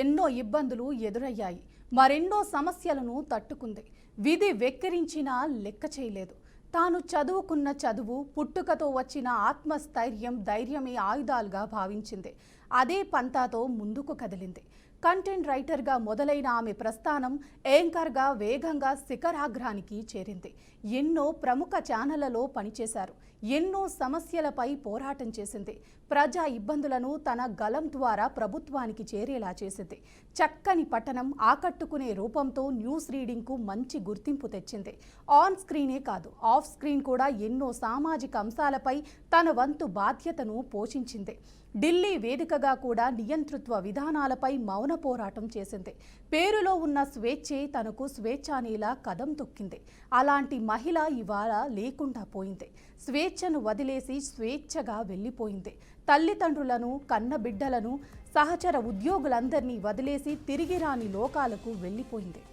ఎన్నో ఇబ్బందులు ఎదురయ్యాయి. మరెన్నో సమస్యలను తట్టుకుంది. విధి వెక్కిరించినా లెక్క చేయలేదు. తాను చదువుకున్న చదువు, పుట్టుకతో వచ్చిన ఆత్మస్థైర్యం, ధైర్యమే ఆయుధాలుగా భావించింది. అదే పంతాతో ముందుకు కదిలింది. కంటెంట్ రైటర్గా మొదలైన ఆమె ప్రస్థానం యాంకర్గా వేగంగా శిఖరాగ్రానికి చేరింది. ఎన్నో ప్రముఖ ఛానళ్లలో పనిచేశారు. ఎన్నో సమస్యలపై పోరాటం చేసింది. ప్రజా ఇబ్బందులను తన గలం ద్వారా ప్రభుత్వానికి చేరేలా చేసింది. చక్కని పఠనం, ఆకట్టుకునే రూపంతో న్యూస్ రీడింగ్కు మంచి గుర్తింపు తెచ్చింది. ఆన్ స్క్రీనే కాదు, ఆఫ్ స్క్రీన్ కూడా ఎన్నో సామాజిక అంశాలపై తన వంతు బాధ్యతను పోషించింది. ఢిల్లీ వేదికగా కూడా నియంతృత్వ విధానాలపై మౌన పోరాటం చేసింది. పేరులో ఉన్న స్వేచ్ఛే తనకు స్వేచ్ఛానేలా కదం తొక్కింది. అలాంటి మహిళ ఇవాళ లేకుండా పోయింది. స్వేచ్ఛను వదిలేసి స్వేచ్ఛగా వెళ్ళిపోయింది. తల్లిదండ్రులను, కన్న బిడ్డలను, సహచర ఉద్యోగులందరినీ వదిలేసి తిరిగి రాని లోకాలకు వెళ్ళిపోయింది.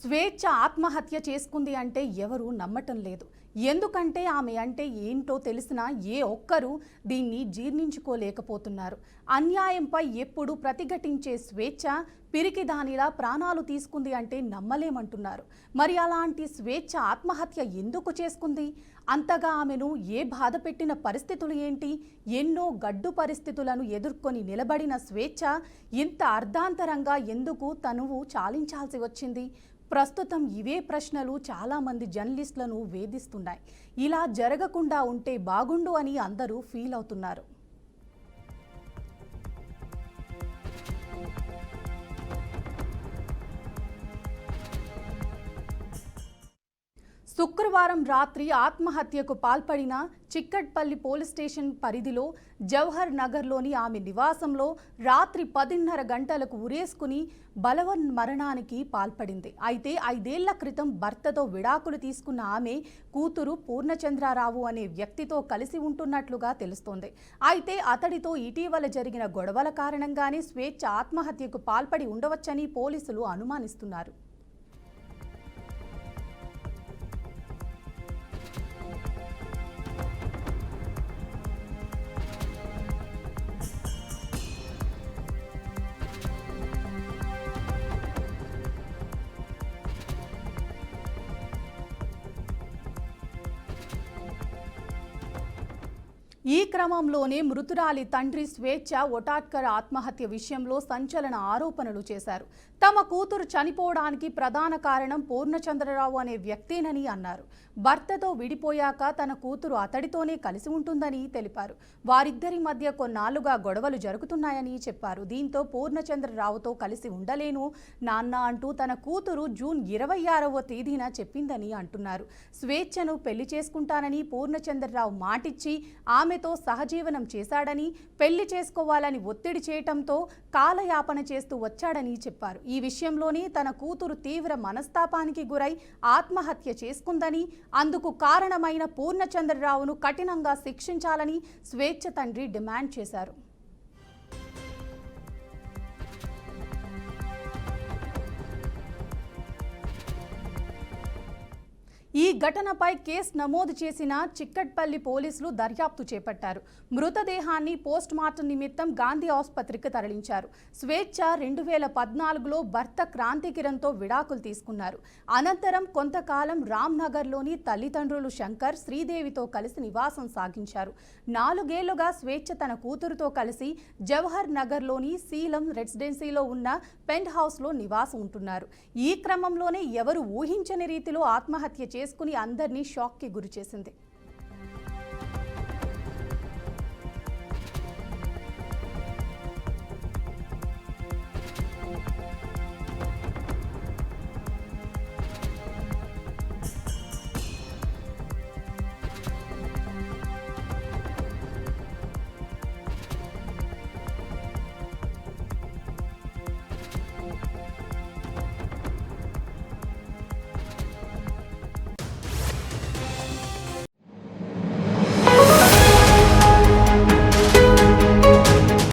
స్వేచ్ఛ ఆత్మహత్య చేసుకుంది అంటే ఎవరు నమ్మటం లేదు. ఎందుకంటే ఆమె అంటే ఏంటో తెలిసినా ఏ ఒక్కరూ దీన్ని జీర్ణించుకోలేకపోతున్నారు. అన్యాయంపై ఎప్పుడు ప్రతిఘటించే స్వేచ్ఛ పిరికిదానిలా ప్రాణాలు తీసుకుంది అంటే నమ్మలేమంటున్నారు. మరి అలాంటి స్వేచ్ఛ ఆత్మహత్య ఎందుకు చేసుకుంది? అంతగా ఆమెను ఏ బాధ పెట్టిన పరిస్థితులు ఏంటి? ఎన్నో గడ్డు పరిస్థితులను ఎదుర్కొని నిలబడిన స్వేచ్ఛ ఇంత అర్ధాంతరంగా ఎందుకు తనువు చాలించాల్సి వచ్చింది? ప్రస్తుతం ఇవే ప్రశ్నలు చాలామంది జర్నలిస్టులను వేధిస్తున్నాయి. ఇలా జరగకుండా ఉంటే బాగుండు అని అందరూ ఫీల్ అవుతున్నారు. శుక్రవారం రాత్రి ఆత్మహత్యకు పాల్పడిన చిక్కట్పల్లి పోలీస్ స్టేషన్ పరిధిలో జవహర్ నగర్లోని ఆమె నివాసంలో రాత్రి 10:30 గంటలకు ఉరేసుకుని బలవన్మరణానికి పాల్పడింది. అయితే 5 ఏళ్ల క్రితం భర్తతో విడాకులు తీసుకున్న ఆమె కూతురు పూర్ణచంద్రరావు అనే వ్యక్తితో కలిసి ఉంటున్నట్లుగా తెలుస్తోంది. అయితే అతడితో ఇటీవల జరిగిన గొడవల కారణంగానే స్వేచ్ఛ ఆత్మహత్యకు పాల్పడి ఉండవచ్చని పోలీసులు అనుమానిస్తున్నారు. ఈ క్రమంలోనే మృతురాలి తండ్రి స్వేచ్ఛ ఒటాట్కర్ ఆత్మహత్య విషయంలో సంచలన ఆరోపణలు చేశారు. తమ కూతురు చనిపోవడానికి ప్రధాన కారణం పూర్ణచంద్రరావు అనే వ్యక్తేనని అన్నారు. భర్తతో విడిపోయాక తన కూతురు అతడితోనే కలిసి ఉంటుందని తెలిపారు. వారిద్దరి మధ్య కొన్నాళ్లుగా గొడవలు జరుగుతున్నాయని చెప్పారు. దీంతో పూర్ణచంద్రరావుతో కలిసి ఉండలేను నాన్న అంటూ తన కూతురు జూన్ 26వ తేదీన చెప్పిందని అంటున్నారు. స్వేచ్ఛను పెళ్లి చేసుకుంటానని పూర్ణచంద్రరావు మాటిచ్చి ఆమెతో సహజీవనం చేశాడని, పెళ్లి చేసుకోవాలని ఒత్తిడి చేయటంతో కాలయాపన చేస్తూ వచ్చాడని చెప్పారు. ఈ విషయంలోనే తన కూతురు తీవ్ర మనస్తాపానికి గురై ఆత్మహత్య చేసుకుందని, అందుకు కారణమైన పూర్ణచంద్రరావును కఠినంగా శిక్షించాలని స్వేచ్ఛ తండ్రి డిమాండ్ చేశారు. ఈ ఘటనపై కేసు నమోదు చేసిన చిక్కట్పల్లి పోలీసులు దర్యాప్తు చేపట్టారు. మృతదేహాన్ని పోస్ట్ మార్టం నిమిత్తం గాంధీ ఆసుపత్రికి తరలించారు. స్వేచ్ఛ 2014లో భర్త క్రాంతికిరణ్తో విడాకులు తీసుకున్నారు. అనంతరం కొంతకాలం రామ్నగర్లోని తల్లిదండ్రులు శంకర్, శ్రీదేవితో కలిసి నివాసం సాగించారు. 4 ఏళ్లుగా స్వేచ్ఛ తన కూతురుతో కలిసి జవహర్ నగర్లోని శీలం రెసిడెన్సీలో ఉన్న పెంట్ హౌస్లో నివాసం ఉంటున్నారు. ఈ క్రమంలోనే ఎవరు ఊహించని రీతిలో ఆత్మహత్య చేసుకుని అందరినీ షాక్కి గురి చేసింది.